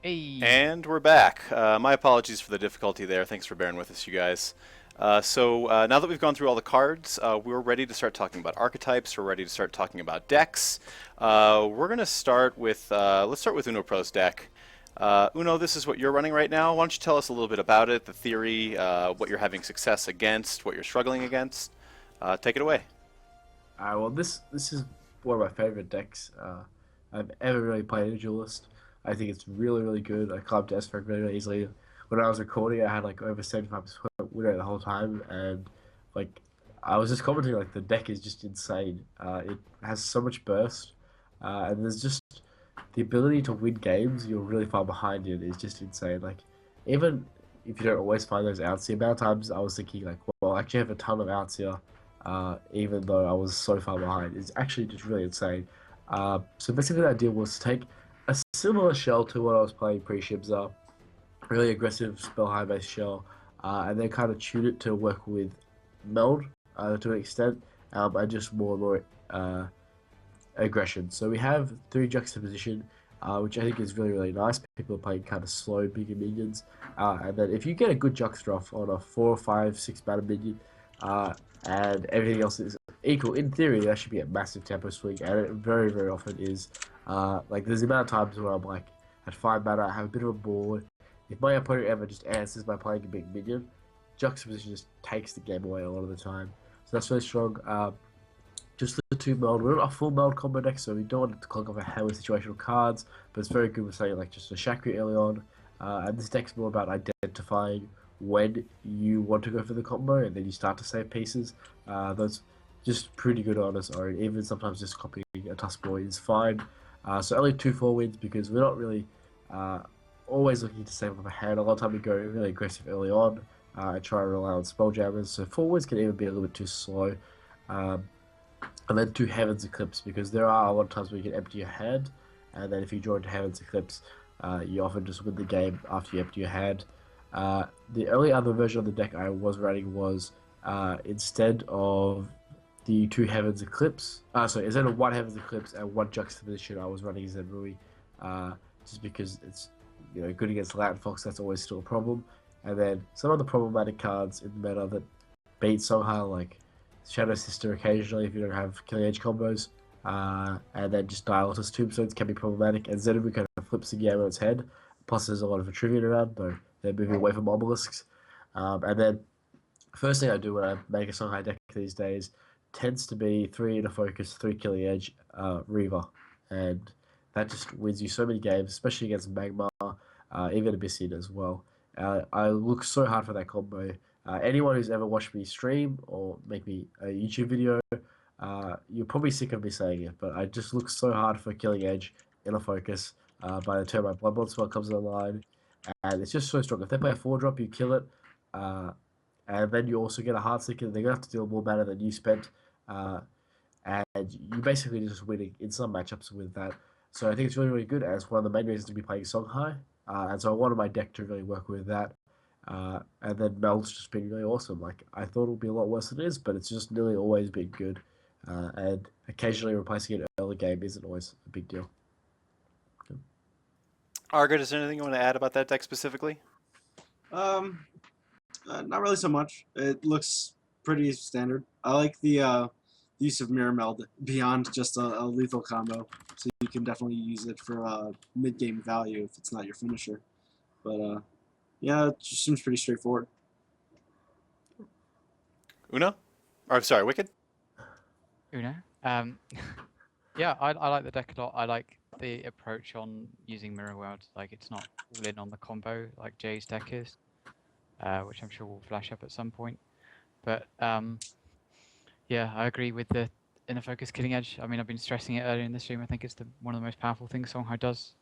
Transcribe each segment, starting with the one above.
Hey. And we're back. My apologies for the difficulty there. Thanks for bearing with us, you guys. So now that we've gone through all the cards, we're ready to start talking about archetypes. We're ready to start talking about decks. We're gonna start with let's start with UnoPro's deck. Uno, this is what you're running right now. Why don't you tell us a little bit about it, the theory, what you're having success against, what you're struggling against. Take it away. Well, this is one of my favorite decks I've ever really played in Duelyst. I think it's really good. I climbed S-rank really easily. When I was recording, I had like over 75% win rate the whole time, and like I was just commenting like the deck is just insane. It has so much burst, and there's just the ability to win games. You're really far behind in is just insane. Like even if you don't always find those outs, the amount of times I was thinking like, well, I actually have a ton of outs here even though I was so far behind. It's actually just really insane. So basically, the idea was to take a similar shell to what I was playing pre-Shim'Zar, really aggressive spell high base shell, and then kind of tune it to work with meld to an extent, and just more and more aggression. So we have three juxtaposition, which I think is really nice. People are playing kind of slow, bigger minions, and then if you get a good juxta off on a 4, 5, 6 mana minion, and everything else is equal, in theory that should be a massive tempo swing, and it very often is. Like there's the amount of times where I'm like at 5 mana, I have a bit of a board. If my opponent ever just answers by playing a big minion, juxtaposition just takes the game away a lot of the time. So that's really strong. Just the two meld. We're not a full meld combo deck, so we don't want it to clog off a hell with situational cards, but it's very good with saying like just a Shakri early on. And this deck's more about identifying when you want to go for the combo, and then you start to save pieces. That's just pretty good on its own. Even sometimes just copying a Tusk Boy is fine. So only 2/4 wins because we're not really uh, always looking to save up a hand. A lot of time we go really aggressive early on and try and rely on Spelljammers. So 4 wins can even be a little bit too slow. Um, and then two Heaven's Eclipse because there are a lot of times where you can empty your hand, and then if you draw into Heaven's Eclipse, you often just win the game after you empty your hand. The only other version of the deck I was running was instead of the two Heaven's Eclipse, sorry, instead of one Heaven's Eclipse and one Juxtaposition, I was running Zenrui, just because it's good against Latin Fox. That's always still a problem. And then some of the problematic cards in the meta that beat Songhai, like Shadow Sister occasionally if you don't have Killing Edge combos. And then just Dialysis Tombstones can be problematic. And Zenitsu kind of flips the game on its head. Plus, there's a lot of Atrivian around, though they're moving away from Obelisks. And then, first thing I do when I make a Songhai deck these days tends to be 3 Inner Focus, 3 Killing Edge, Reaver. And that just wins you so many games, especially against Magma, even Abyssian as well. I look so hard for that combo. Anyone who's ever watched me stream or make me a YouTube video, you're probably sick of me saying it, but I just look so hard for Killing Edge in a focus by the time my Bloodborne spell comes online. And it's just so strong. If they play a 4 drop, you kill it. Uh, and then you also get a Heartseeker. They're going to have to deal more mana than you spent. Uh, and you basically just winning in some matchups with that. So I think it's really good, and it's one of the main reasons to be playing Songhai. And so I wanted my deck to really work with that. And then Mel's just been really awesome. Like I thought it would be a lot worse than it is, but it's just nearly always been good. And occasionally replacing it early game isn't always a big deal. RGood, is there anything you want to add about that deck specifically? Um, Not really so much. It looks pretty standard. I like the use of Mirror Meld beyond just a lethal combo, so you can definitely use it for mid-game value if it's not your finisher. But yeah, it just seems pretty straightforward. Uno? Or I'm sorry, Wicked? Uno. Um, yeah, I like the deck a lot. I like the approach on using Mirror World. Like it's not all in on the combo like Jay's deck is, which I'm sure will flash up at some point. But yeah, I agree with the inner focus killing edge. I mean, I've been stressing it earlier in the stream. I think it's one of the most powerful things Songhai does.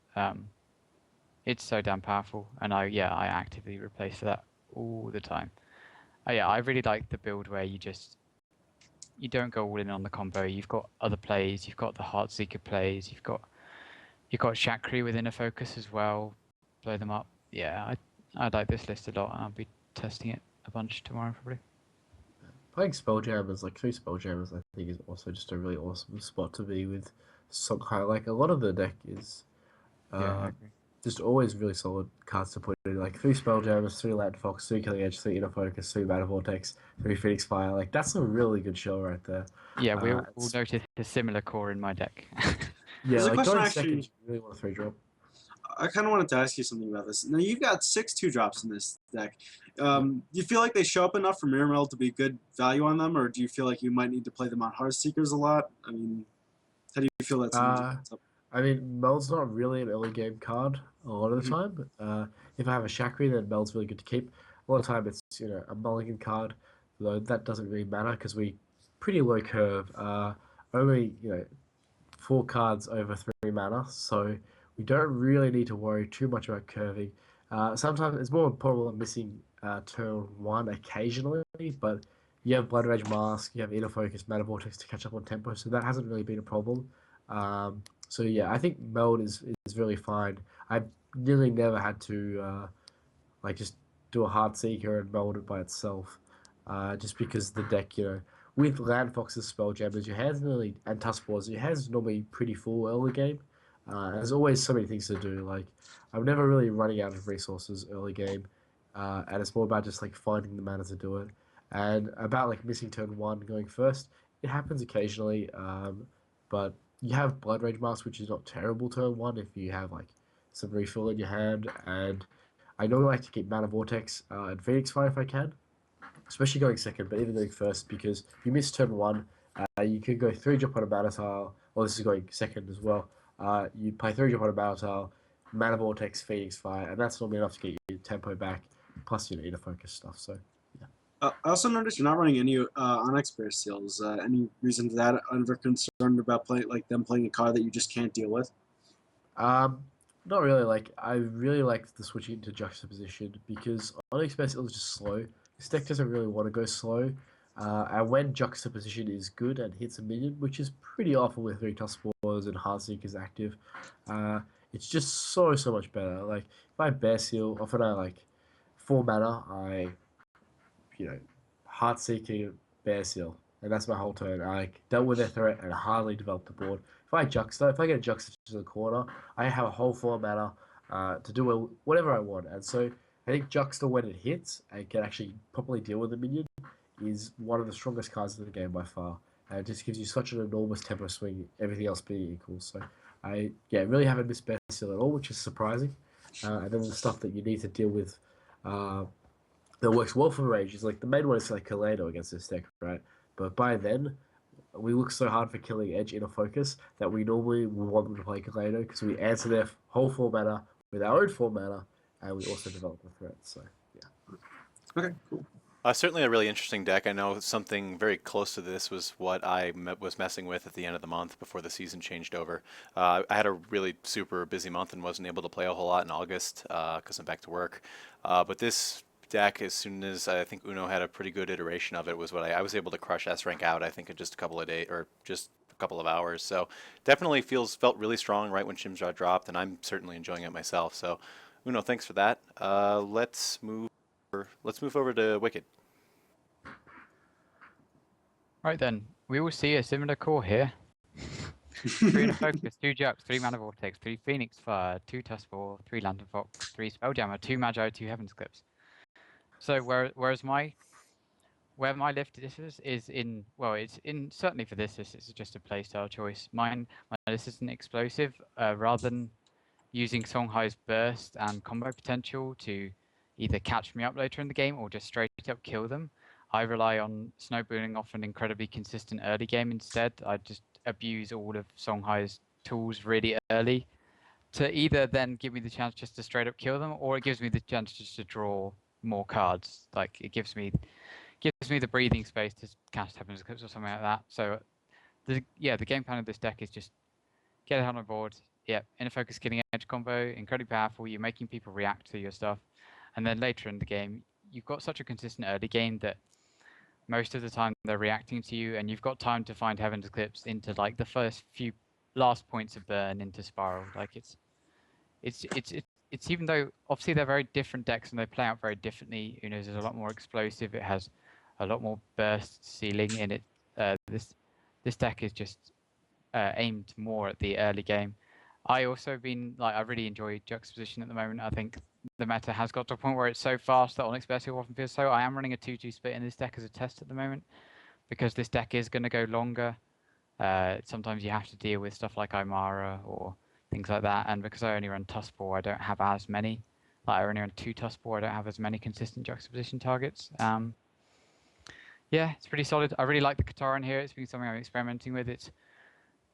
It's so damn powerful, and I actively replace that all the time. Yeah, I really like the build where you don't go all in on the combo. You've got other plays. You've got the Heartseeker plays. You've got Shakri within a focus as well. Blow them up. Yeah, I like this list a lot, and I'll be testing it a bunch tomorrow probably. Playing Spelljammers, like 3 Spelljammers, I think is also just a really awesome spot to be with Songhai. Like a lot of the deck is Yeah, I uh, agree. just always really solid cards to put in. Like 3 Spelljammers, 3 Land Fox, 3 Killing Edge, 3 Inner Focus, 3 Mana Vortex, 3 Phoenix Fire. Like that's a really good show right there. Yeah, we all It's- noticed a similar core in my deck. yeah, There's a like question going actually. second, you really want a 3-drop. I kind of wanted to ask you something about this. Now you've got 6 2-drops in this deck. Do you feel like they show up enough for Mirror Meld to be good value on them, or do you feel like you might need to play them on Heartseekers a lot? I mean, how do you feel that synergy comes up? I mean, Meld's not really an early game card a lot of the Mhm. time. If I have a Chakri, then Meld's really good to keep. A lot of time it's a mulligan card, though that doesn't really matter because we pretty low curve. Only 4 cards over 3 mana, so we don't really need to worry too much about curving. Sometimes it's more important than missing turn 1 occasionally, but you have Blood Rage Mask, you have Inner Focus, Mana Vortex to catch up on tempo, so that hasn't really been a problem. So yeah, I think Meld is really fine. I've nearly never had to just do a Heart Seeker and Meld it by itself, just because the deck, with Land Fox's Spelljammers, your hand's nearly and Tusk Wars, your hand's normally pretty full early game. There's always so many things to do. Like I'm never really running out of resources early game, and it's more about just like finding the mana to do it, and about like missing turn 1 going first. It happens occasionally, but you have Blood Rage Mask, which is not terrible turn 1 if you have like some refill in your hand, and I normally like to keep Mana Vortex and Phoenix Fire if I can, especially going second, but even going first, because if you miss turn 1, you could go 3-drop on a Mana Tile, or this is going second as well. You play 3-drop on a Mana Tile, Mana Vortex, Phoenix Fire, and that's normally enough to get your tempo back, plus Inner Focus stuff. So yeah. I also noticed you're not running any Onyx Bear Seals. Any reason for that? Ever concerned about them playing a card that you just can't deal with? Um, Not really. Like I really like the switching into juxtaposition because Unexpected is just slow. This deck doesn't really want to go slow, and when juxtaposition is good and hits a minion, which is pretty often with 3 Tusk and Heartseekers active, uh, it's just so much better. Like if I Bear Seal, often I 4 mana, I Heartseeker, Bear Seal, and that's my whole turn. I dealt with their threat and hardly developed the board. If I get a Juxta to the corner, I have a whole 4 mana to do whatever I want. And so I think Juxta, when it hits and can actually properly deal with the minion, is one of the strongest cards in the game by far. And it just gives you such an enormous tempo swing, everything else being equal. So I really haven't missed Bear Seal at all, which is surprising. And then the stuff that you need to deal with. That works well for Rage is like the main one is like Kaleido against this deck, right? But by then, we look so hard for killing Edge Inner Focus that we normally want them to play Kaleido because we answer their whole 4 mana with our own 4 mana, and we also develop the threat. So yeah. Okay, cool. Certainly a really interesting deck. I know something very close to this was what I was messing with at the end of the month before the season changed over. I had a really super busy month and wasn't able to play a whole lot in August because I'm back to work. But this deck, as soon as I think Uno had a pretty good iteration of it, was what I was able to crush S rank out. I think in just a couple of days or just a couple of hours. So definitely felt really strong right when Shim'Zar dropped, and I'm certainly enjoying it myself. So Uno, thanks for that. Let's move over to Wicked. Right then, we will see a similar core here. 3 Inner Focus, 2 Jux, 3 Mana Vortex, 3 Phoenix Fire, 2 Tuskball, 3 Lantern Fox, 3 Spelljammer, 2 Magi, 2 Heaven's Clips. So whereas where my list is in, well, it's in certainly for this is just a playstyle choice. My list isn't explosive. Rather than using Songhai's burst and combo potential to either catch me up later in the game or just straight up kill them, I rely on snowballing off an incredibly consistent early game instead. I just abuse all of Songhai's tools really early to either then give me the chance just to straight up kill them, or it gives me the chance just to draw more cards. Like it gives me the breathing space to cast Heaven's Eclipse or something like that. So the game plan of this deck is just get it on the board. Yeah, Inner Focus Killing Edge combo, incredibly powerful. You're making people react to your stuff, and then later in the game, you've got such a consistent early game that most of the time they're reacting to you, and you've got time to find Heaven's Eclipse into like the first few last points of burn into Spiral. Like it's even though obviously they're very different decks and they play out very differently. Uno's is a lot more explosive. It has a lot more burst ceiling in it. This deck is just aimed more at the early game. I also been like I really enjoy juxtaposition at the moment. I think the meta has got to a point where it's so fast that Onyx Vertigo often feels so. I am running a 2-2 split in this deck as a test at the moment because this deck is going to go longer. Sometimes you have to deal with stuff like Imara or things like that, and because I only run Tuskball, I don't have as many. Like I only run 2 Tuskball, I don't have as many consistent juxtaposition targets. Yeah, it's pretty solid. I really like the Katara in here. It's been something I'm experimenting with. It's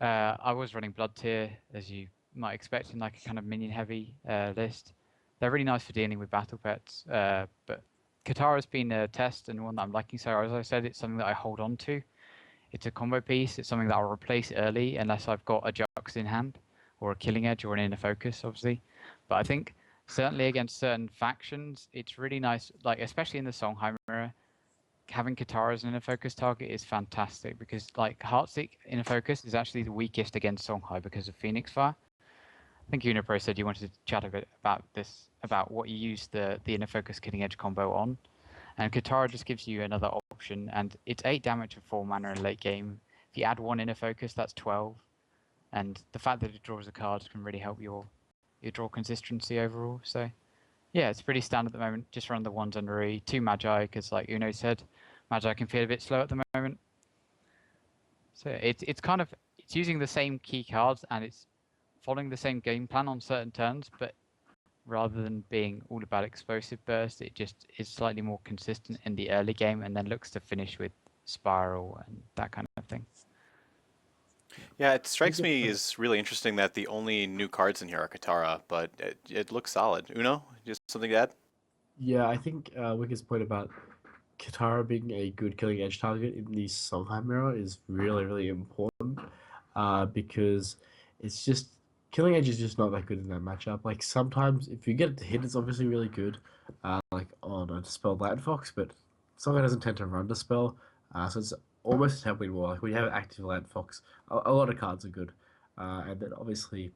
I was running Blood Tier, as you might expect, in like a kind of minion-heavy list. They're really nice for dealing with battle pets, but Katara's been a test and one that I'm liking. So as I said, it's something that I hold on to. It's a combo piece. It's something that I'll replace early unless I've got a Jux in hand or a Killing Edge or an Inner Focus, obviously. But I think certainly against certain factions, it's really nice, like especially in the Songhai mirror, having Katara as an inner focus target is fantastic because like Heartseek inner focus is actually the weakest against Songhai because of Phoenix Fire. I think UnoPro said you wanted to chat a bit about this, about what you use the inner focus killing edge combo on. And Katara just gives you another option, and it's 8 damage for 4 mana in late game. If you add 1 inner focus, that's 12. And the fact that it draws a card can really help your draw consistency overall. So yeah, it's pretty standard at the moment. Just run the 1s under E, 2 Magi, because like Uno said, Magi can feel a bit slow at the moment. So it's kind of it's using the same key cards and it's following the same game plan on certain turns, but rather than being all about explosive burst, it just is slightly more consistent in the early game and then looks to finish with spiral and that kind of thing. Yeah, it strikes me as really interesting that the only new cards in here are Katara, but it looks solid. Uno, just something to add? Yeah, I think Wicked's point about Katara being a good killing edge target in the Songhai mirror is really, really important because it's just killing edge is just not that good in that matchup. Like sometimes if you get it to hit, it's obviously really good, like on a Dispel Light Fox, but Songhai doesn't tend to run Dispel, so it's almost a template war. Like when you have an active Light Fox, a lot of cards are good, and then obviously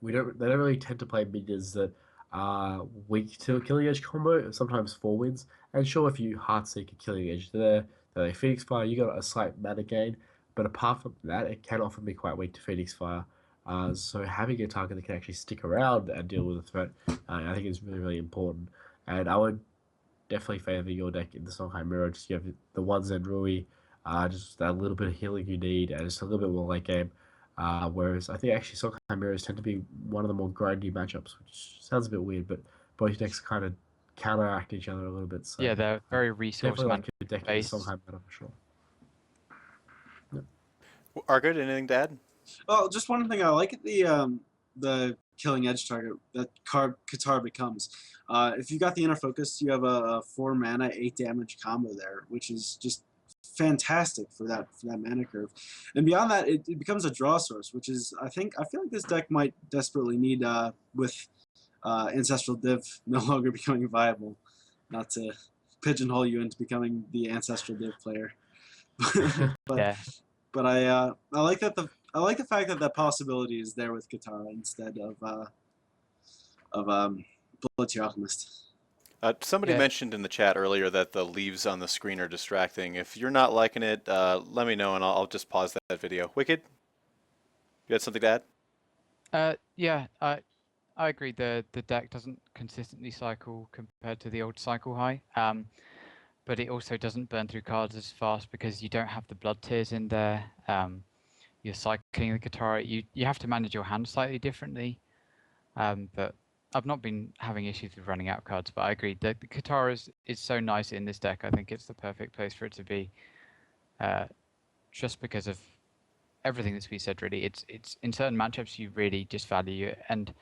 they don't really tend to play minions that are weak to a killing edge combo. Sometimes 4 wins, and sure, if you Heartseek a killing edge there, then a Phoenix Fire, you got a slight mana gain. But apart from that, it can often be quite weak to Phoenix Fire. So having a target that can actually stick around and deal with a threat, I think is really, really important. And I would definitely favor your deck in the Songhai Mirror. Just you have the 1s and Rui, just that little bit of healing you need, and just a little bit more late game. Whereas I think actually Songhai Mirrors tend to be one of the more grindy matchups, which sounds a bit weird, but both decks kind of counteract each other a little bit. So Yeah, they're very resource definitely like a deck in the based. Songhai meta for sure. RGood, anything to add? Oh, just one thing I like at the killing edge target that Katara becomes. If you got the inner focus, you have a 4 mana 8 damage combo there, which is just fantastic for that mana curve. And beyond that, it becomes a draw source, which is I feel like this deck might desperately need with Ancestral Div no longer becoming viable. Not to pigeonhole you into becoming the Ancestral Div player, but Yeah. but I like that I like the fact that that possibility is there with Katara instead of Bloodseer Alchemist. Somebody Yeah. mentioned in the chat earlier that the leaves on the screen are distracting. If you're not liking it, let me know and I'll just pause that video. Wicked, you had something to add? Yeah, I agree. The deck doesn't consistently cycle compared to the old cycle high. But it also doesn't burn through cards as fast because you don't have the blood tears in there. You're cycling the Katara. You have to manage your hand slightly differently. But I've not been having issues with running out of cards. But I agree. The Katara is so nice in this deck. I think it's the perfect place for it to be. Just because of everything that's been said, really. It's in certain matchups you really just value it, and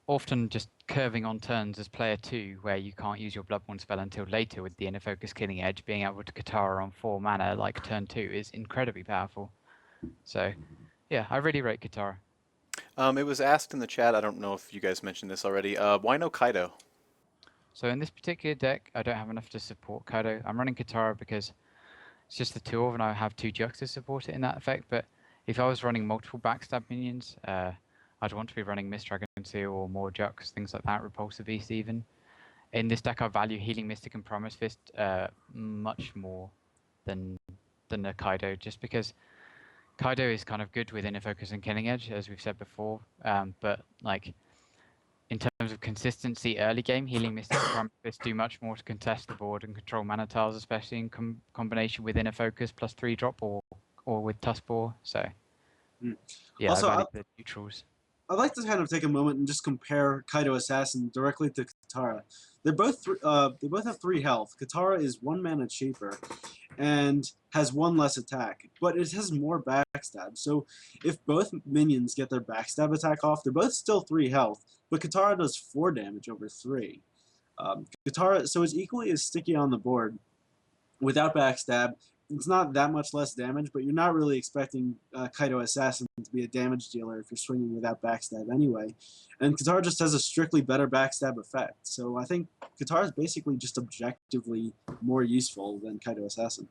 often just curving on turns as player 2 where you can't use your Bloodborne spell until later with the inner focus killing edge, being able to Katara on 4 mana like turn 2 is incredibly powerful. So yeah, I really rate Katara. It was asked in the chat, I don't know if you guys mentioned this already, why no Kaido? So in this particular deck, I don't have enough to support Kaido. I'm running Katara because it's just the 2 of, and I have 2 Jux to support it in that effect. But if I was running multiple backstab minions, I'd want to be running Mist Dragon Seal or more Jux, things like that, Repulsive Beast even. In this deck, I value Healing Mystic and Promise Fist much more than the Kaido, just because Kaido is kind of good with inner focus and killing edge, as we've said before. But like in terms of consistency early game, healing Mystic and Prime Fist do much more to contest the board and control mana tiles, especially in combination with inner focus plus 3 drop or with Tuskbore. So yeah, Also, I value the neutrals. I'd like to kind of take a moment and just compare Kaido Assassin directly to Katara. They both have 3 health. Katara is 1 mana cheaper, and has 1 less attack, but it has more backstab. So if both minions get their backstab attack off, they're both still 3 health, but Katara does 4 damage over 3. Katara, so it's equally as sticky on the board without backstab. It's not that much less damage, but you're not really expecting Kaido Assassin to be a damage dealer if you're swinging without backstab anyway. And Katara just has a strictly better backstab effect. So I think Katara is basically just objectively more useful than Kaido Assassin.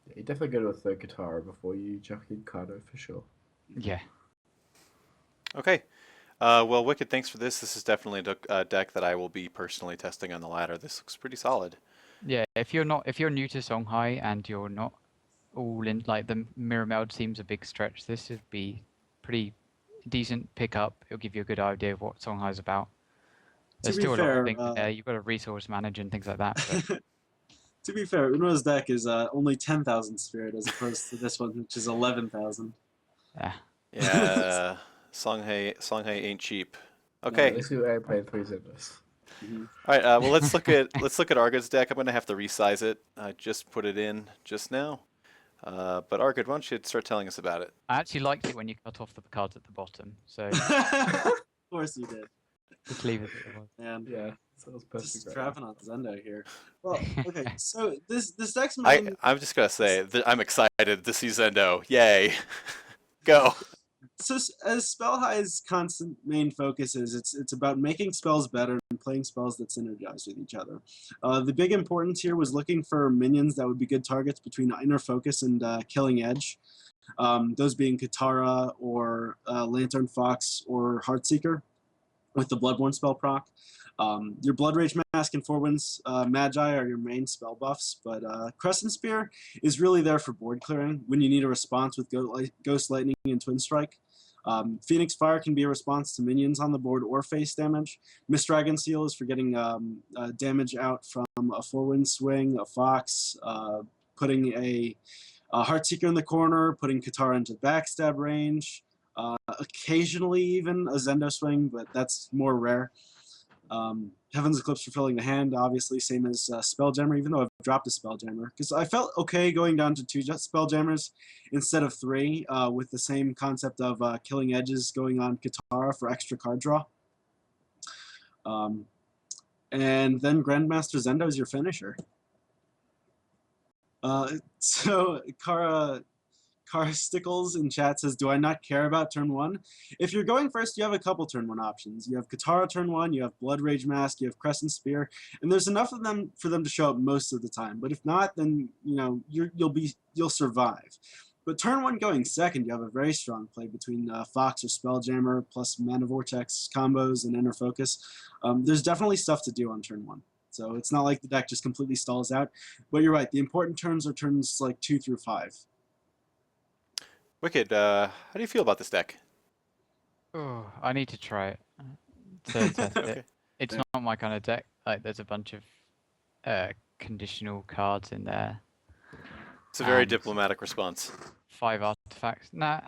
Yeah, you definitely go to a third Katara before you chuck in Kaido for sure. Yeah. Okay. Well, Wicked, thanks for this. This is definitely a deck that I will be personally testing on the ladder. This looks pretty solid. Yeah, if you're new to Songhai and you're not all in, like the mirror meld seems a big stretch, this would be pretty decent pickup. It'll give you a good idea of what Songhai's about. There's To be still a lot fair, of things in there. You've got to resource manage and things like that. But to be fair, Uno's deck is only 10,000 spirit as opposed to this one, which is 11,000. Yeah, Songhai ain't cheap. No, Okay. let's do I played 3 Zendos. Mm-hmm. All right. Well, let's look at RGood's deck. I'm gonna have to resize it. I just put it in just now. But RGood, why don't you start telling us about it? I actually liked it when you cut off the cards at the bottom. So Of course you did. just leave it as it was. And Yeah, so it was perfect. just right trapping now. on Zendo here. Well, okay, so this deck's I'm just gonna say that I'm excited to see Zendo. Yay! Go. So as Spellhigh's constant main focus is, it's about making spells better and playing spells that synergize with each other. The big importance here was looking for minions that would be good targets between Inner Focus and Killing Edge. Those being Katara or Lantern Fox or Heartseeker with the Bloodborne spell proc. Your Blood Rage Mask and Four Winds Magi are your main spell buffs, but Crescent Spear is really there for board clearing when you need a response with Ghost Lightning and Twin Strike. Phoenix Fire can be a response to minions on the board or face damage. Mist Dragon Seal is for getting damage out from a Four Wind Swing, a Fox, putting a Heartseeker in the corner, putting Katara into backstab range. Occasionally even a Zendo swing, but that's more rare. Heaven's Eclipse for filling the hand, obviously, same as Spelljammer, even though I've dropped a Spelljammer. Because I felt okay going down to 2 Spelljammers instead of 3, with the same concept of killing edges going on Katara for extra card draw. And then Grandmaster Zendo is your finisher. So Car Stickles in chat says, do I not care about turn 1? If you're going first, you have a couple turn 1 options. You have Katara turn 1, you have Blood Rage Mask, you have Crescent Spear, and there's enough of them for them to show up most of the time. But if not, then you'll survive. But turn 1 going second, you have a very strong play between Fox or Spelljammer plus Mana Vortex combos and Inner Focus. There's definitely stuff to do on turn 1. So it's not like the deck just completely stalls out. But you're right, the important turns are turns like 2 through 5. Wicked, how do you feel about this deck? Oh, I need to try it to test Okay. it. It's Yeah. not my kind of deck. Like, there's a bunch of conditional cards in there. It's a very And diplomatic response. 5 artifacts. Nah,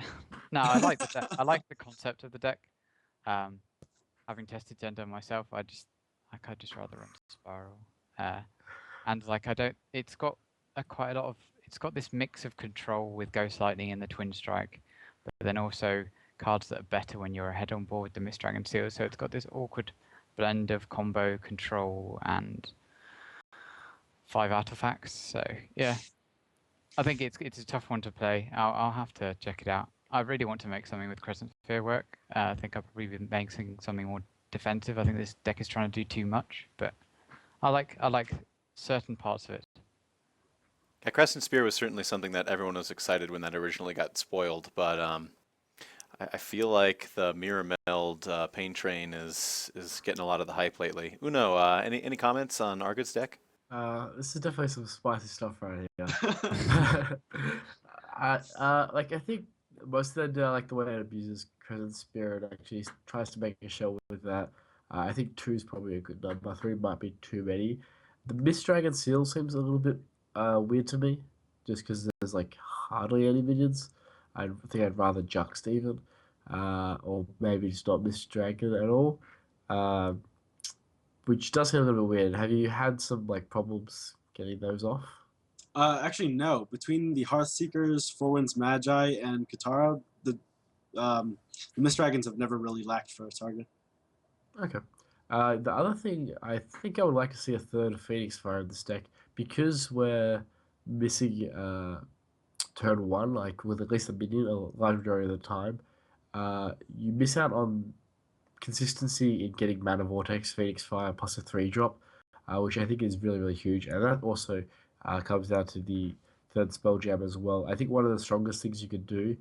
I like the deck. I like the concept of the deck. Having tested Zendo myself, I'd just rather run Spiral. And like it's got quite a lot of. It's got this mix of control with Ghost Lightning and the Twin Strike, but then also cards that are better when you're ahead on board with the Mist Dragon Seal. So it's got this awkward blend of combo control and 5 artifacts. So yeah, I think it's a tough one to play. I'll have to check it out. I really want to make something with Crescent Sphere work. I think I'll probably be making something more defensive. I think this deck is trying to do too much, but I like certain parts of it. Yeah, Crescent Spear was certainly something that everyone was excited when that originally got spoiled, but I feel like the Mirror Meld Pain Train is getting a lot of the hype lately. Uno, any comments on RGood's deck? This is definitely some spicy stuff right here. Like I think most of them do like the way it abuses Crescent Spirit. Actually, tries to make a show with that. I think two is probably a good number. Three might be too many. The Mist Dragon Seal seems a little bit weird to me, just because there's like hardly any minions. I think I'd rather Juxt even, or maybe just not Mist Dragon at all. Um, which does seem a little bit weird. Have you had some like problems getting those off? Actually, no. Between the Hearthseekers, Four Winds Magi, and Katara, the Mist Dragons have never really lacked for a target. Okay. The other thing, I think I would like to see a third Phoenix Fire in this deck because we're missing turn one, like with at least a minion a large majority of the time. You miss out on consistency in getting Mana Vortex, Phoenix Fire, plus a 3 drop, which I think is really, really huge. And that also comes down to the third spell jam as well. I think one of the strongest things you could do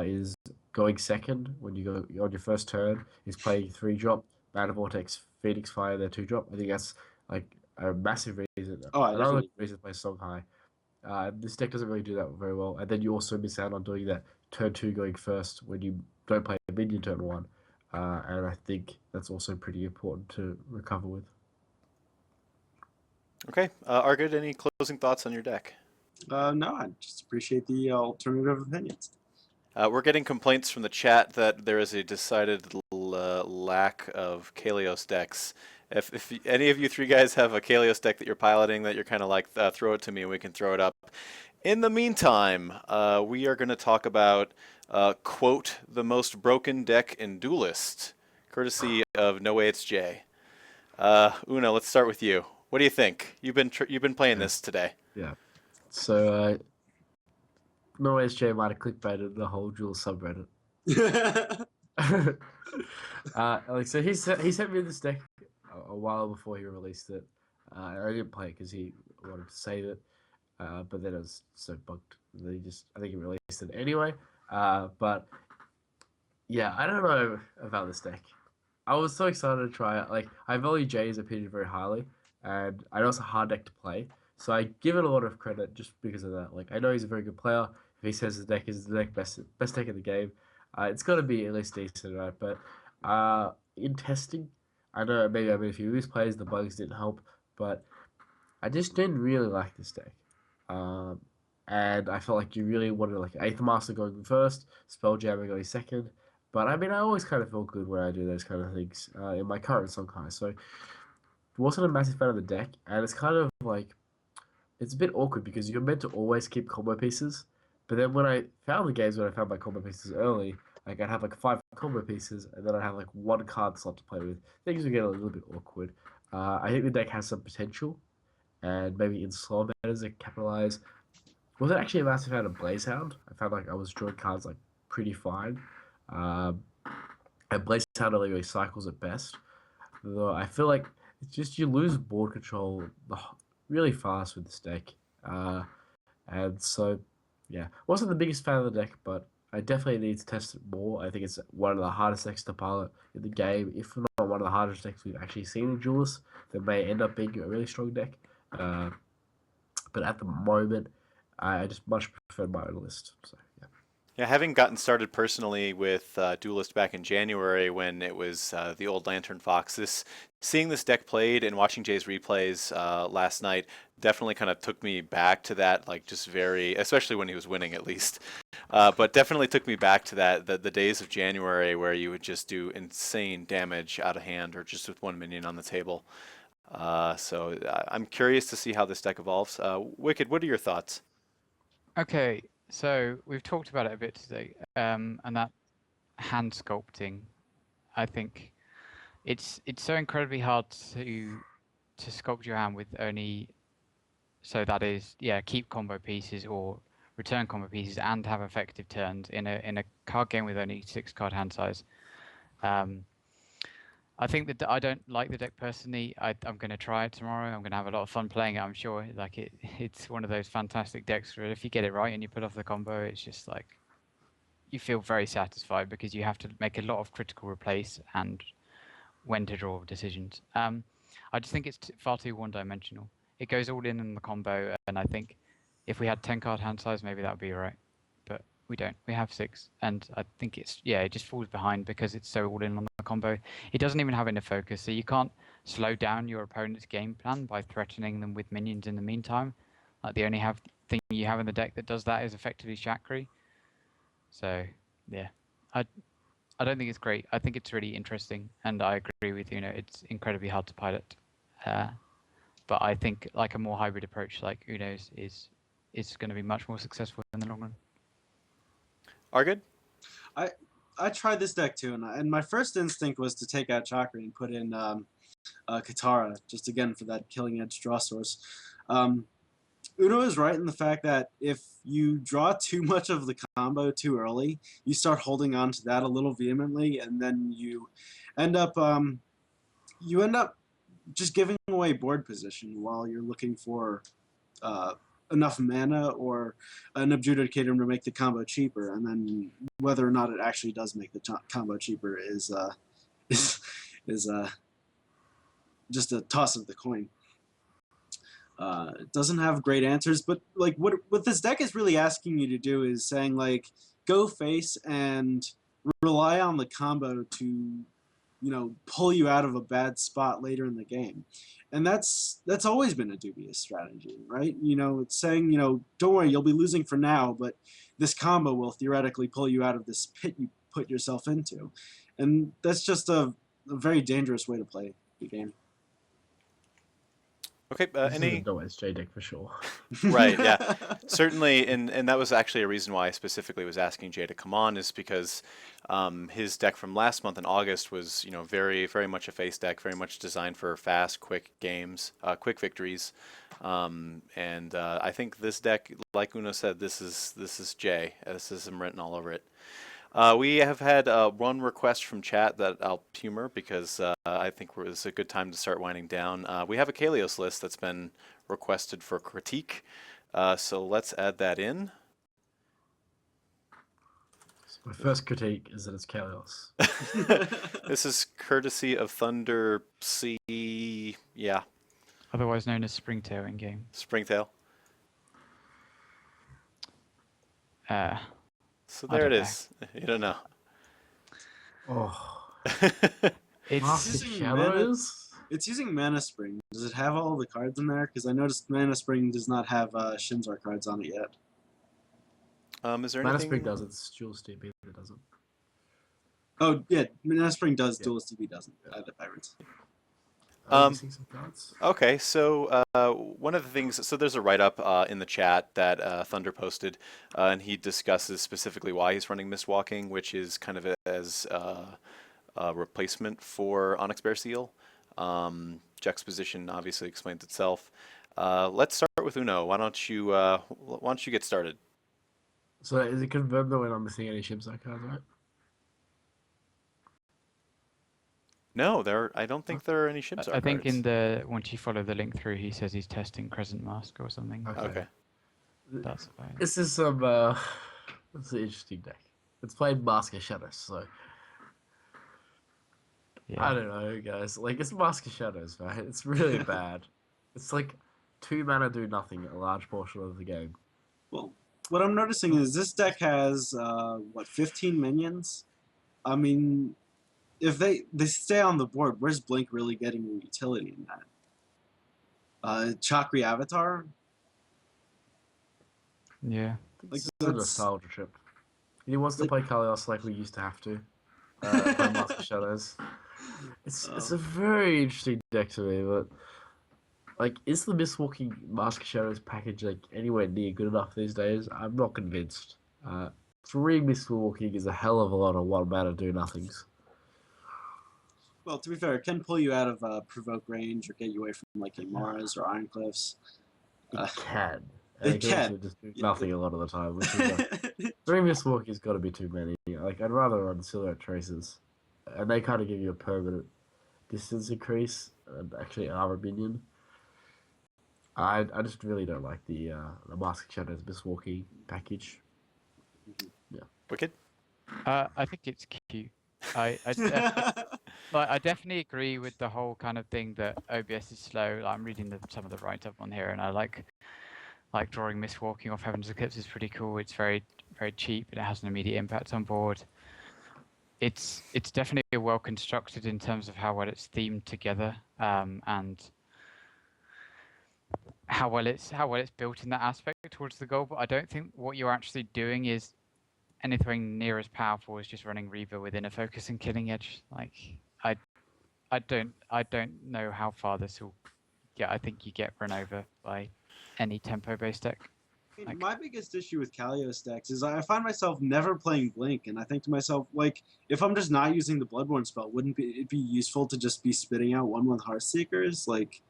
is going second when you go on your first turn, is playing 3 drop, Mana Vortex, Phoenix Fire, their 2 drop. I think that's like a massive reason. Oh, I Another definitely. reason to play Songhai. This deck doesn't really do that very well. And then you also miss out on doing that turn two going first when you don't play a minion turn one. And I think that's also pretty important to recover with. Okay, RGood, any closing thoughts on your deck? No, I just appreciate the alternative opinions. We're getting complaints from the chat that there is a decided lack of Kalios decks. If any of you three guys have a Kalios deck that you're piloting that you're kind of like, throw it to me and we can throw it up. In the meantime, we are going to talk about, quote, the most broken deck in Duelyst, courtesy of No Way It's Jay. Una, let's start with you. What do you think? You've been playing this today. Yeah. So, Norway's J might have clickbaited the whole Jewel subreddit. Like, so he sent me this deck a while before he released it. I didn't play it because he wanted to save it, but then it was so bugged that I think he released it anyway. But yeah, I don't know about this deck. I was so excited to try it. Like, I value Jay's opinion very highly, and I know it's a hard deck to play, so I give it a lot of credit just because of that. Like, I know he's a very good player. If he says the deck is the best deck in the game, it's got to be at least decent, right? But in testing, I know maybe I mean if you lose players, the bugs didn't help, but I just didn't really like this deck. Um, and I felt like you really wanted like Eighth Master going first, Spelljammer going second. But I mean, I always kind of feel good when I do those kind of things in my current Songhai. So wasn't a massive fan of the deck, and it's kind of like it's a bit awkward because you're meant to always keep combo pieces. But then when I found the games when I found my combo pieces early, like I'd have like 5 combo pieces, and then I'd have like 1 card slot to play with. Things would get a little bit awkward. I think the deck has some potential, and maybe in slow metas it capitalize. Wasn't actually a massive fan of Blazehound. I found like I was drawing cards like pretty fine. Um, and Blazehound only really cycles at best. Though I feel like it's just you lose board control really fast with this deck. And so, yeah, wasn't the biggest fan of the deck, but I definitely need to test it more. I think it's one of the hardest decks to pilot in the game, if not one of the hardest decks we've actually seen in Duelist. That may end up being a really strong deck. Uh, but at the moment, I just much prefer my own list. So yeah. Yeah, having gotten started personally with Duelist back in January when it was the old Lantern Fox, seeing this deck played and watching Jay's replays last night definitely kind of took me back to that, like just very, especially when he was winning at least, but definitely took me back to that, the days of January where you would just do insane damage out of hand or just with 1 minion on the table. So I'm curious to see how this deck evolves. Wicked, what are your thoughts? Okay, so we've talked about it a bit today, and that hand sculpting, I think it's so incredibly hard to sculpt your hand with only, so that is, yeah, keep combo pieces or return combo pieces and have effective turns in a card game with only 6 card hand size. I think that I don't like the deck personally. I'm going to try it tomorrow. I'm going to have a lot of fun playing it, I'm sure. Like it's one of those fantastic decks where if you get it right and you pull off the combo, it's just like you feel very satisfied because you have to make a lot of critical replace and when to draw decisions. I just think it's far too one-dimensional. It goes all in the combo, and I think if we had 10 card hand size, maybe that would be all right. We don't. We have 6, and I think it just falls behind because it's so all in on the combo. It doesn't even have enough focus, so you can't slow down your opponent's game plan by threatening them with minions in the meantime. Like the only thing you have in the deck that does that is effectively Chakri. So yeah, I don't think it's great. I think it's really interesting, and I agree with you. It's incredibly hard to pilot. But I think like a more hybrid approach like Uno's is going to be much more successful in the long run. RGood? I tried this deck too, and my first instinct was to take out Chakra and put in Katara, just again for that killing edge draw source. Uno is right in the fact that if you draw too much of the combo too early, you start holding on to that a little vehemently, and then you end up just giving away board position while you're looking for enough mana or an adjudicator to make the combo cheaper, and then whether or not it actually does make the combo cheaper is just a toss of the coin. It doesn't have great answers, but like what this deck is really asking you to do is saying like go face and rely on the combo to pull you out of a bad spot later in the game. And that's always been a dubious strategy, right? It's saying, don't worry, you'll be losing for now, but this combo will theoretically pull you out of this pit you put yourself into. And that's just a very dangerous way to play the game. Okay, This any... is a Duelyst J deck for sure. Right, yeah. Certainly, and that was actually a reason why I specifically was asking Jay to come on, is because his deck from last month in August was, very, very much a face deck, very much designed for fast, quick games, quick victories. And I think this deck, like Uno said, this is Jay. This is him written all over it. We have had one request from chat that I'll humor because I think it's a good time to start winding down. We have a Kalios list that's been requested for critique, so let's add that in. So my first critique is that it's Kalios. This is courtesy of Thunder C. Yeah. Otherwise known as Springtail in game. Springtail. So I there it don't is. You don't know. Oh, It's Master using Shadows? It's using Mana Spring. Does it have all the cards in there? Because I noticed Mana Spring does not have Shim'Zar cards on it yet. Is there Mana anything... Spring does it, Duelyst TP that doesn't. Oh, yeah, Mana Spring does, Yeah. Duelyst TV doesn't. The Pirates. Missing some cards. Okay, so one of the things, so there's a write-up in the chat that Thunder posted, and he discusses specifically why he's running Mistwalking, which is kind of as a replacement for Onyx Bear Seal. Juxtaposition obviously explains itself. Let's start with Uno. Why don't you get started? So is it confirmed that we're not missing any Shim'Zar cards, right? No, I don't think there are any Shim'Zar I think cards. once you follow the link through, he says he's testing Crescent Mask or something. Okay. That's about it. This is some. It's an interesting deck. It's played Mask of Shadows, so Yeah. I don't know, guys. Like it's Mask of Shadows, right? It's really bad. It's like 2 mana do nothing a large portion of the game. Well, what I'm noticing is this deck has, 15 minions? I mean, if they stay on the board, where's Blink really getting the utility in that? Chakri Avatar? Yeah. Like, Like, this is a nostalgia trip. He wants to play Kalios like we used to have to. Play Mask of Shadows. It's a very interesting deck to me, but like, is the Mistwalking Mask of Shadows package like anywhere near good enough these days? I'm not convinced. 3 Mistwalking is a hell of a lot of 1 mana do nothings. Well, to be fair, it can pull you out of provoke range or get you away from like Amaras or Ironcliffs. It can. It can. Also just do nothing a lot of the time. Which is 3 Mistwalking has got to be too many. Like, I'd rather run Silhouette Traces, and they kind of give you a permanent distance increase and actually armor minion. I just really don't like the Mask of Shadows Mistwalking package. Yeah. Wicked? I think it's cute. I definitely agree with the whole kind of thing that OBS is slow. I'm reading some of the write-up on here, and I like drawing Mistwalking off Heaven's Eclipse is pretty cool. It's very very cheap, and it has an immediate impact on board. It's definitely well constructed in terms of how well it's themed together, and how well it's built in that aspect towards the goal. But I don't think what you're actually doing is anything near as powerful as just running Reaver within a focus and killing edge. Like I don't know how far this will get. I think you get run over by any tempo based deck. Like, My biggest issue with Kalios decks is I find myself never playing Blink, and I think to myself, like, if I'm just not using the Bloodborne spell, wouldn't it be useful to just be spitting out 1/1 Hearthseekers? Like,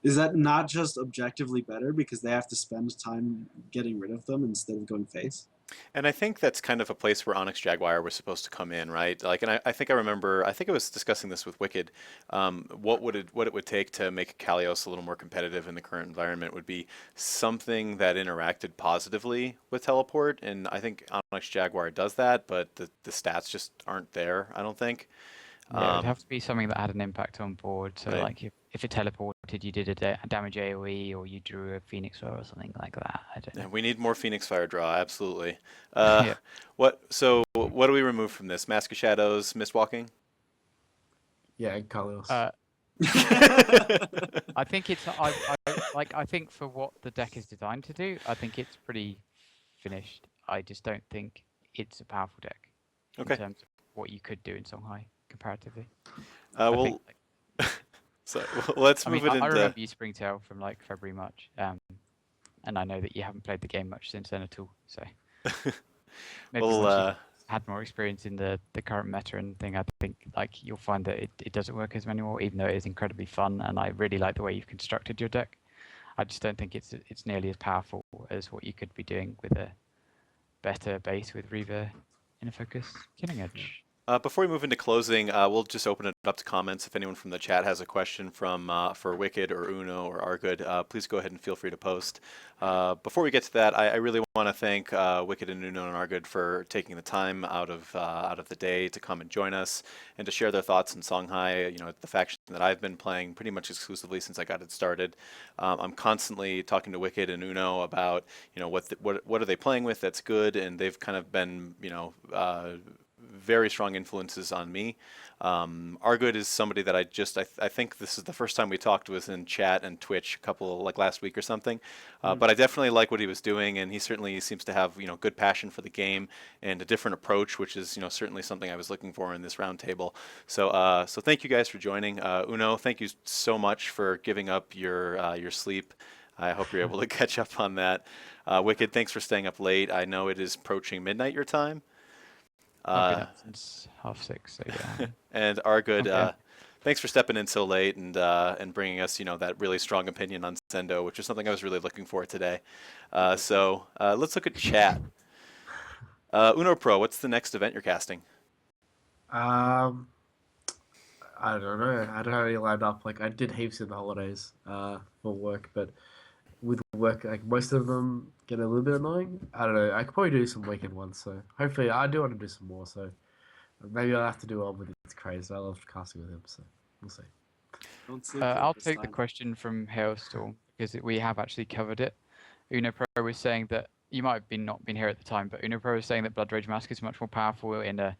is that not just objectively better because they have to spend time getting rid of them instead of going face? And I think that's kind of a place where Onyx Jaguar was supposed to come in, right? Like, and I think I remember, I think I was discussing this with Wicked. What it would take to make Kalios a little more competitive in the current environment would be something that interacted positively with teleport, and I think Onyx Jaguar does that, but the stats just aren't there, I don't think. yeah, it'd have to be something that had an impact on board. So Right. like if it teleported, you did a damage AoE, or you drew a Phoenix Fire or something like that. I don't know. We need more Phoenix Fire draw, absolutely. Yeah. So what do we remove from this? Mask of Shadows, Mistwalking? Yeah, Kalios. I think it's I think for what the deck is designed to do, I think it's pretty finished. I just don't think it's a powerful deck Okay. in terms of what you could do in Songhai comparatively. Well, so let's I move mean, it I into. remember you Springtail from like February, March, and I know that you haven't played the game much since then at all. So maybe once you've had more experience in the current meta and thing, I think like you'll find that it doesn't work as anymore, even though it is incredibly fun. And I really like the way you've constructed your deck. I just don't think it's nearly as powerful as what you could be doing with a better base with Reaver in a focus killing edge. Before we move into closing, we'll just open it up to comments. If anyone from the chat has a question for Wicked or Uno or RGood, please go ahead and feel free to post. Before we get to that, I really want to thank Wicked and Uno and RGood for taking the time out of the day to come and join us and to share their thoughts on Songhai. You know, the faction that I've been playing pretty much exclusively since I got it started. I'm constantly talking to Wicked and Uno about what are they playing with that's good, and they've kind of been very strong influences on me. RGood is somebody that I think this is the first time we talked was in chat and Twitch a couple like last week or something. But I definitely like what he was doing, and he certainly seems to have good passion for the game and a different approach, which is certainly something I was looking for in this roundtable. So thank you guys for joining. Uno, thank you so much for giving up your sleep. I hope you're able to catch up on that. Wicked, thanks for staying up late. I know it is approaching midnight your time. I've been up since 6:30, so yeah. And RGood, Okay. thanks for stepping in so late and bringing us, that really strong opinion on Sendo, which is something I was really looking for today. So let's look at chat. UnoPro, what's the next event you're casting? I don't know. I don't have any lined up. Like I did heaps in the holidays for work, but with work, like most of them get a little bit annoying. I don't know. I could probably do some weekend ones. So hopefully, I do want to do some more. So maybe I'll have to do one with It's Crazy. I love casting with him. So we'll see. Don't sleep I'll this take the time. question from Hailstorm because we have actually covered it. UnoPro was saying that you might have not been here at the time, but UnoPro was saying that Blood Rage Mask is much more powerful in a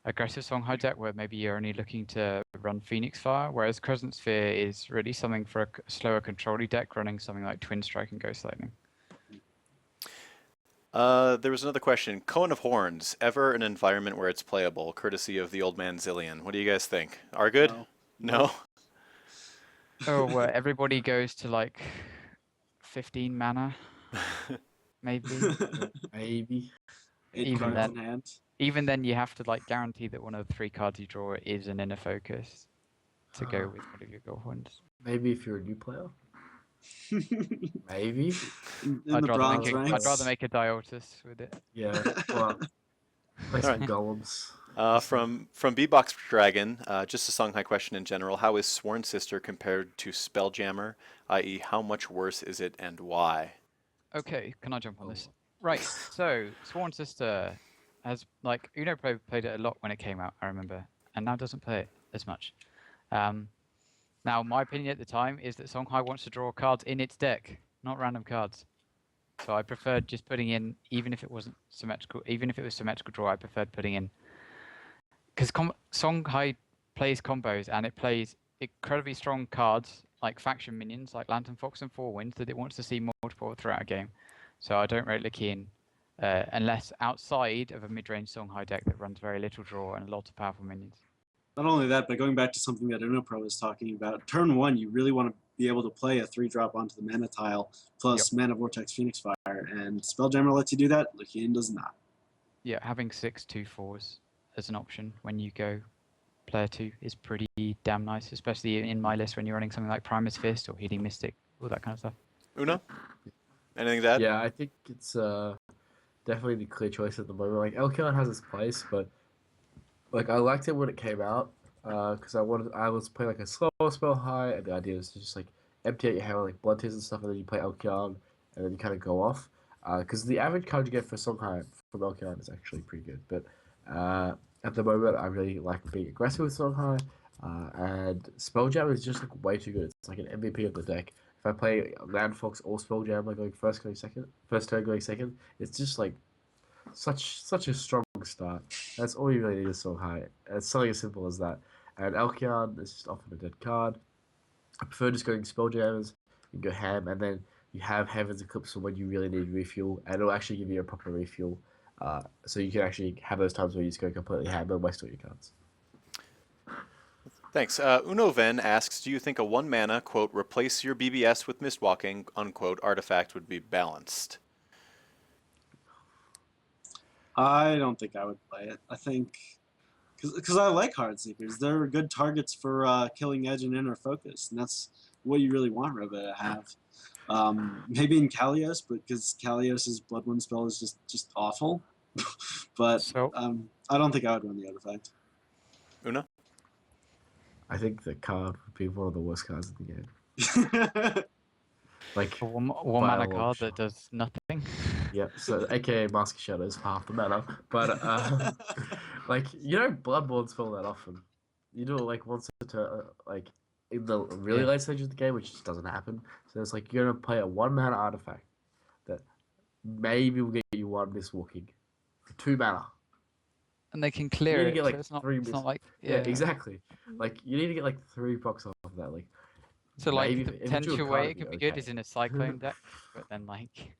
aggressive Songhai deck where maybe you're only looking to run Phoenix Fire, whereas Crescent Sphere is really something for a slower control-y deck running something like Twin Strike and Ghost Lightning. There was another question. Cone of Horns, ever an environment where it's playable, courtesy of the old man Zillion. What do you guys think? RGood? No? Oh, where everybody goes to like 15 mana, maybe. Maybe. Eight Even cards then. in hand. Even then, you have to like guarantee that one of the 3 cards you draw is an inner focus to go with one of your gold ones. Maybe if you're a new player. Maybe. In I'd the rather, bronze make ranks. I'd rather make a Diotis with it. Yeah. Well, play some golems. From B-Box Dragon, just a Songhai question in general. How is Sworn Sister compared to Spelljammer? I.e., how much worse is it and why? Okay, can I jump on this? Right, so Sworn Sister has, like, UnoPro played it a lot when it came out, I remember, and now doesn't play it as much. Now, my opinion at the time is that Songhai wants to draw cards in its deck, not random cards. So I preferred just putting in, even if it wasn't symmetrical, even if it was symmetrical draw, I preferred putting in, because Songhai plays combos and it plays incredibly strong cards like faction minions, like Lantern Fox and Four Winds, that it wants to see multiple throughout a game. So I don't rate the key in unless outside of a mid-range Songhai deck that runs very little draw and a lot of powerful minions. Not only that, but going back to something that UnoPro was talking about, turn 1, you really want to be able to play a 3-drop onto the mana tile plus Mana Vortex Phoenix Fire, and Spelljammer lets you do that, Lucian does not. Yeah, having 6 2/4s as an option when you go player 2 is pretty damn nice, especially in my list when you're running something like Primus Fist or Healing Mystic, all that kind of stuff. Uno, anything to add? Yeah, I think it's definitely the clear choice at the moment. Like Elkion has its place, but like I liked it when it came out because I was playing like a slower spell high, and the idea was to just like empty out your hand with like blood tears and stuff, and then you play Elkion, and then you kind of go off. Because the average card you get for Songhai from Elkion is actually pretty good, but at the moment I really like being aggressive with Songhai, and Spelljammer is just like way too good. It's like an MVP of the deck. If I play Land Fox or Spelljammer going first turn going second, it's just like such a strong start. That's all you really need is Songhai. It's something as simple as that. And Elkion is just often a dead card. I prefer just going Spelljammers, you go ham, and then you have Heaven's Eclipse for when you really need refuel, and it'll actually give you a proper refuel. So you can actually have those times where you just go completely ham and waste all your cards. Thanks. Uno Ven asks, do you think a 1 mana, quote, replace your BBS with Mistwalking, unquote, artifact would be balanced? I don't think I would play it. I think, because I like Heartseekers. They're good targets for killing Edge and Inner Focus, and that's what you really want Rova to have. Maybe in Kalios, but because Kalios' Blood Wind spell is just awful. But So I don't think I would run the artifact. Uno? I think the card would be one of the worst cards in the game. Like a one by a mana long card shot. that does nothing. Yep, so aka Mask of Shadows for half the mana. But like you don't Bloodborne spell that often. You do it like once a turn, like in the really late stages of the game, which just doesn't happen. So it's like you're gonna play a 1 mana artifact that maybe will get you 1 Mistwalking for 2 mana. And they can You clear need to it, get so like it's not 3 like Yeah, exactly. Like you need to get like 3 bucks off of that. Like So maybe like the if you drew a potential card, way it'd it could be okay. good is in a Cyclone deck, but then like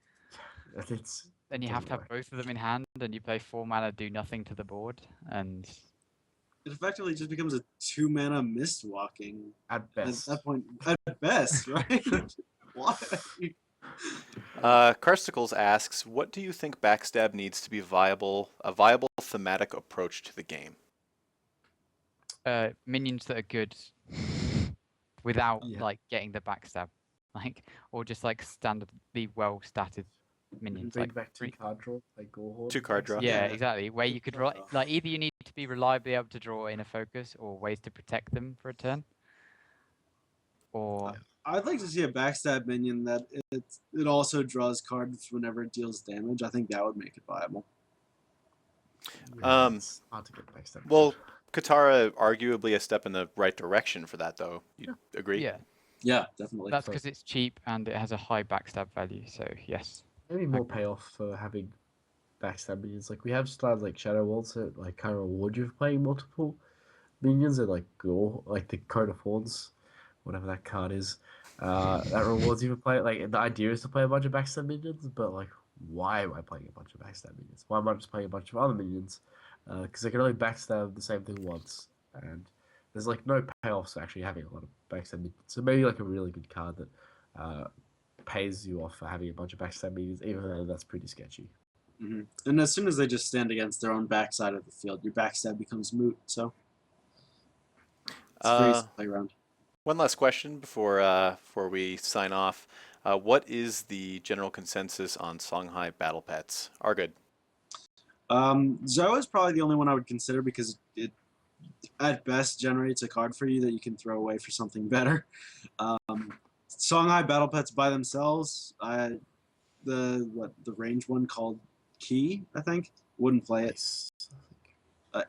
It's then you have doesn't to have work. both of them in hand, and you play 4 mana, do nothing to the board, and It effectively just becomes a 2-mana Mistwalking At best. at that point. At best, right? Why? Carsticles asks, what do you think Backstab needs to be a viable thematic approach to the game? minions that are good without Yeah. like getting the backstab, like or just like standardly well statted minions, Bring like back 2 card draw, like Gorehorn. 2 card draw. yeah, Yeah. exactly. Where you could Card draw. like either you need to be reliably able to draw in a focus, or ways to protect them for a turn, or I'd like to see a backstab minion that it also draws cards whenever it deals damage. I think that would make it viable. Yeah, it's hard to get backstab. Well, Katara arguably a step in the right direction for that, though. You agree? yeah, Yeah, definitely. that's because it's cheap and it has a high backstab value. So yes, maybe more payoff for having backstab minions. Like we have styles like Shadow Waltz that like kind of reward you for playing multiple minions, and like Gore, like the Coat of Horns, whatever that card is. That rewards you for playing. Like the idea is to play a bunch of backstab minions, but like why am I playing a bunch of backstab minions? Why am I just playing a bunch of other minions? Because I can only backstab the same thing once, and there's like no payoffs for actually having a lot of backstab minions. So maybe like a really good card that pays you off for having a bunch of backstab minions, even though that's pretty sketchy. Mm-hmm. And as soon as they just stand against their own backside of the field, your backstab becomes moot. So it's very easy to play around. One last question before we sign off. What is the general consensus on Songhai battle pets? RGood. Zoa is probably the only one I would consider because it at best generates a card for you that you can throw away for something better. Songhai battle pets by themselves, the range one called Key, I think, wouldn't play it.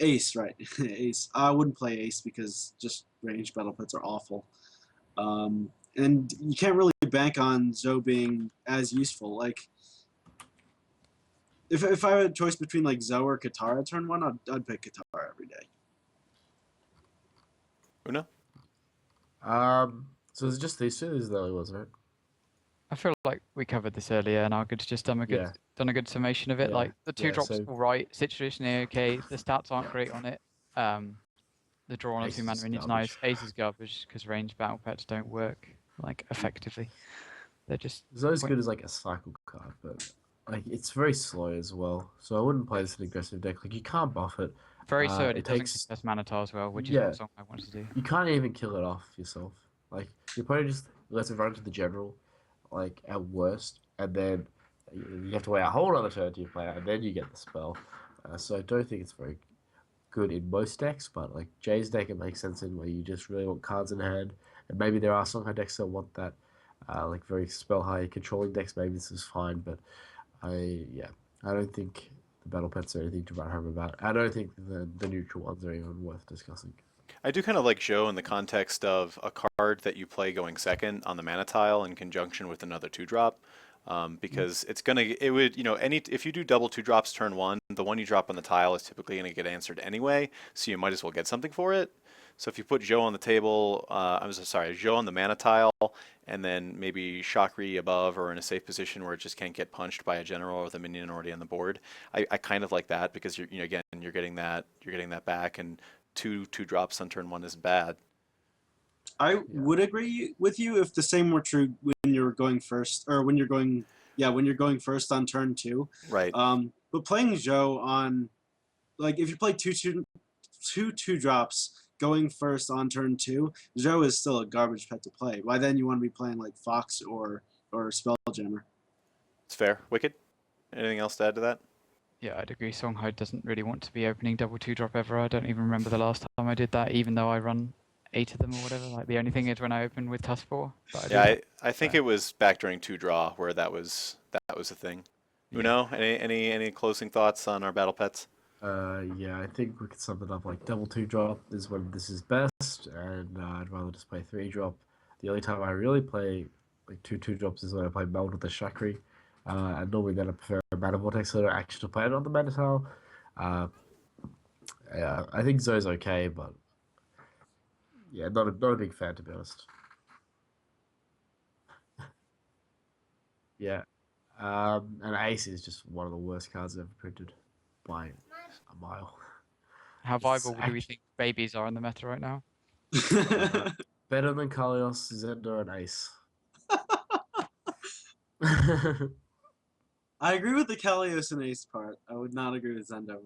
Ace, right? Ace. I wouldn't play Ace because just ranged battle pets are awful. And you can't really bank on Zoe being as useful. Like, if I had a choice between like Zoe or Katara turn 1, I'd pick Katara every day. Uno? So it's just these two, is the only ones, right? I feel like we covered this earlier, and RGood's just done a good summation of it. Yeah, Like the two yeah, drops so- all right, situationally okay. The stats aren't great on it. The draw on a Ace is 2-mana is garbage. nice. Ace is garbage because range battle pets don't work like effectively. They're just It's not as good as like a cycle card, but like it's very slow as well. So I wouldn't play this in an aggressive deck. Like you can't buff it. very certain. It It doesn't takes contest mana tile as well, which is yeah. what Songhai wanted to do. You can't even kill it off yourself. Like your opponent just lets it run to the general, like at worst, and then you have to wait a whole other turn to play it, and then you get the spell. So I don't think it's very good in most decks, but like Jay's deck, it makes sense in where you just really want cards in hand, and maybe there are Songhai decks that want that, like very spell high controlling decks. Maybe this is fine, but I don't think the battle pets are anything to write home about. I don't think the neutral ones are even worth discussing. I do kind of like Joe in the context of a card that you play going second on the mana tile in conjunction with another 2-drop. Because it would, if you do double 2-drops turn 1, the one you drop on the tile is typically going to get answered anyway, so you might as well get something for it. So if you put Joe on the table, Joe on the mana tile, and then maybe Shakri above or in a safe position where it just can't get punched by a general or the minion already on the board, I kind of like that because you're getting that back, and two drops on turn 1 isn't bad. I would agree with you if the same were true when you're going first, or when you're going first on turn 2. Right. But playing Zhou on, like, if you play two drops going first on turn 2, Zhou is still a garbage pet to play. By then you want to be playing like Fox or Spelljammer. It's fair. Wicked? Anything else to add to that? Yeah, I'd agree. Songhai doesn't really want to be opening double 2-drop ever. I don't even remember the last time I did that, even though I run 8 of them or whatever. Like the only thing is when I open with Tusk4. Yeah, I think it was back during 2-draw where that was a thing. Yeah. Uno, any closing thoughts on our battle pets? I think we could sum it up like double 2-drop is when this is best, and I'd rather just play 3-drop. The only time I really play like 2-drops is when I play Meld with the Shakri, and normally then I prefer a Mana Vortex so I don't actually play it on the Mana Tile. Yeah, I think Zoe's okay, but yeah, not a big fan to be honest. Yeah, and Ace is just one of the worst cards ever printed by a mile. How It's viable do we think babies are in the meta right now? Better than Kalios, Zender, and Ace. I agree with the Kalios and Ace part. I would not agree with Zendo.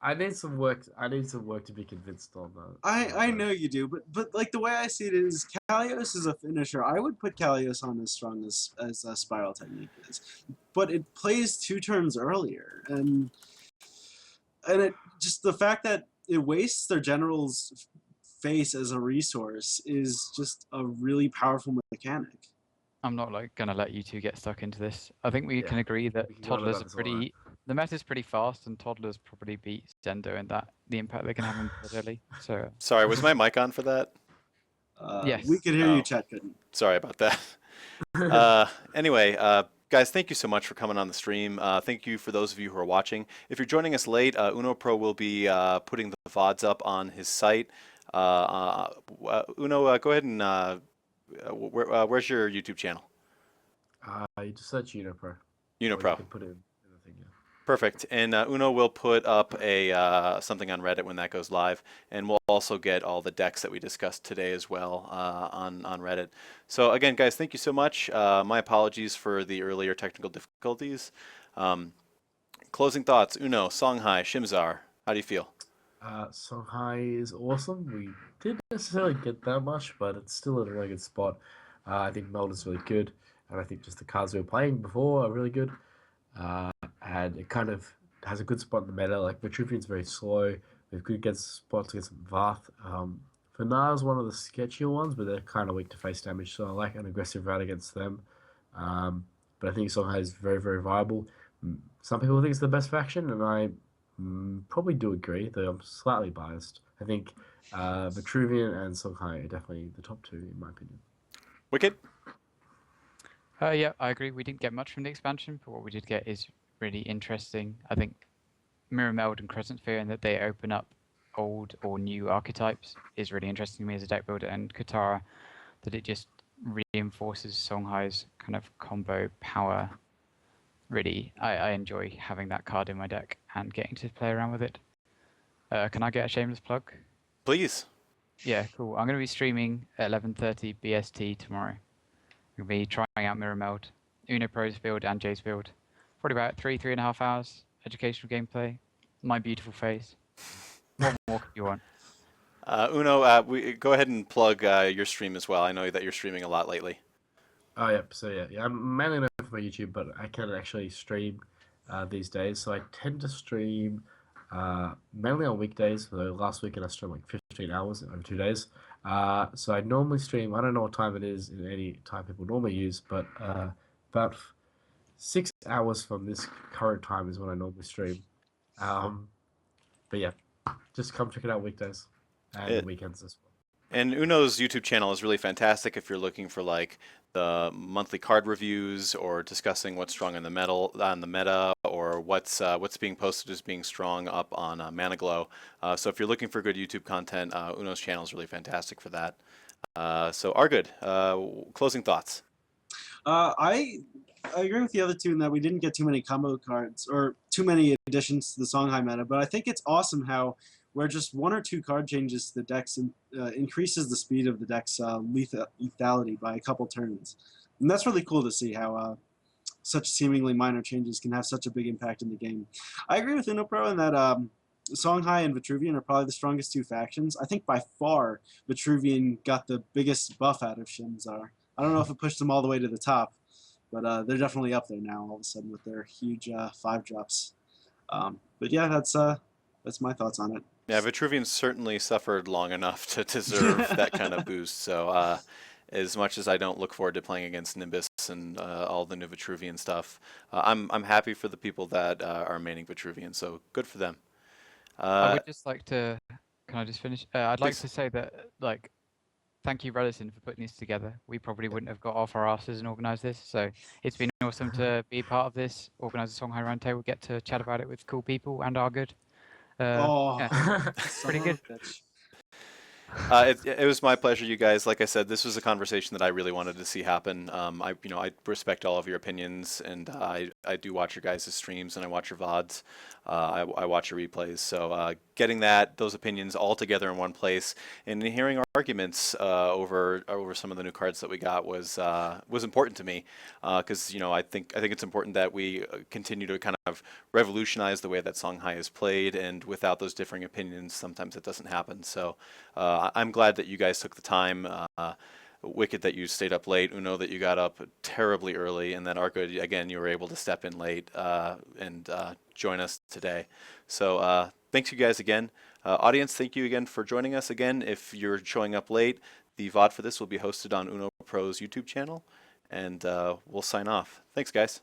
I need some work. I need some work to be convinced on that. I know you do, but like the way I see it is, Kalios is a finisher. I would put Kalios on as strong as a Spiral Technique is, but it plays 2 turns earlier, and it just the fact that it wastes their general's face as a resource is just a really powerful mechanic. I'm not gonna let you two get stuck into this. I think we can agree that we can go on toddlers about are this all pretty. The meta's pretty fast, and toddlers probably beat Zendo in that the impact they can have on the early. So Sorry, was my mic on for that? yes, We could hear you, Chet couldn't. Sorry about that. Anyway, guys, thank you so much for coming on the stream. Thank you for those of you who are watching. If you're joining us late, UnoPro will be putting the VODs up on his site. Uno, go ahead and where's your YouTube channel? You just search UnoPro. UnoPro. Or you can put it in the thing, yeah. Perfect. And Uno will put up a something on Reddit when that goes live, and we'll also get all the decks that we discussed today as well on Reddit. So again, guys, thank you so much. My apologies for the earlier technical difficulties. Closing thoughts, Uno, Songhai, Shim'Zar. How do you feel? Songhai is awesome. We didn't necessarily get that much, but it's still in a really good spot. I think Meld is really good, and I think just the cards we were playing before are really good. And it kind of has a good spot in the meta. Like Vitruvian's very slow. We have good spots against Vath. Fanar's one of the sketchier ones, but they're kind of weak to face damage, so I like an aggressive route against them. But I think Songhai is very, very viable. Some people think it's the best faction, and I probably do agree, though I'm slightly biased. I think Vitruvian and Songhai are definitely the top 2, in my opinion. Wicked? Yeah, I agree. We didn't get much from the expansion, but what we did get is really interesting. I think Mirror Meld and Crescent Sphere, and that they open up old or new archetypes, is really interesting to me as a deck builder. And Katara, that it just reinforces Songhai's kind of combo power. Really, I enjoy having that card in my deck and getting to play around with it. Can I get a shameless plug? Please. Yeah, cool. I'm going to be streaming at 11:30 BST tomorrow. We'll be trying out Mirror Meld, UnoPro's build and Jay's build. Probably about 3.5 hours. Educational gameplay. My beautiful face. What more could you want? Uno, go ahead and plug your stream as well. I know that you're streaming a lot lately. Oh, yep. So yeah, I'm mainly known for my YouTube, but I can actually stream these days. So I tend to stream mainly on weekdays. So last weekend I streamed like 15 hours over 2 days. So I normally stream. I don't know what time it is in any time people normally use, but about 6 hours from this current time is when I normally stream. But yeah, just come check it out weekdays and It, weekends as well. and Uno's YouTube channel is really fantastic if you're looking for like the monthly card reviews or discussing what's strong in the meta, or what's being posted as being strong up on Mana Glow. So if you're looking for good YouTube content, Uno's channel is really fantastic for that. So RGood, closing thoughts. I agree with the other two in that we didn't get too many combo cards or too many additions to the Songhai meta, but I think it's awesome how where just one or two card changes to the decks increases the speed of the deck's lethality by a couple turns. And that's really cool to see how such seemingly minor changes can have such a big impact in the game. I agree with UnoPro in that Songhai and Vitruvian are probably the strongest two factions. I think by far Vitruvian got the biggest buff out of Shim'Zar. I don't know if it pushed them all the way to the top, but they're definitely up there now all of a sudden with their huge 5-drops. But yeah, that's my thoughts on it. Yeah, Vitruvian certainly suffered long enough to deserve that kind of boost. So, as much as I don't look forward to playing against Nimbus and all the new Vitruvian stuff, I'm happy for the people that are maining Vitruvian. So good for them. I would just like to. Can I just finish? I'd like Please. to say that, like, thank you, relasine, for putting this together. We probably wouldn't have got off our asses and organised this. So it's been awesome to be part of this, organise a Songhai Roundtable, get to chat about it with cool people and RGood. Oh, Yeah, pretty son good. of a bitch. It was my pleasure, you guys. Like I said, this was a conversation that I really wanted to see happen. I respect all of your opinions, and I do watch your guys' streams and I watch your VODs. I watch your replays. So getting those opinions all together in one place and hearing arguments over some of the new cards that we got was important to me, because I think it's important that we continue to kind of revolutionize the way that Songhai is played, and without those differing opinions, sometimes it doesn't happen. So. I'm glad that you guys took the time. Wicked that you stayed up late. Uno that you got up terribly early, and then RGood again you were able to step in late and join us today. So thanks you guys again, audience. Thank you again for joining us again. If you're showing up late, the VOD for this will be hosted on UnoPro's YouTube channel, and we'll sign off. Thanks, guys.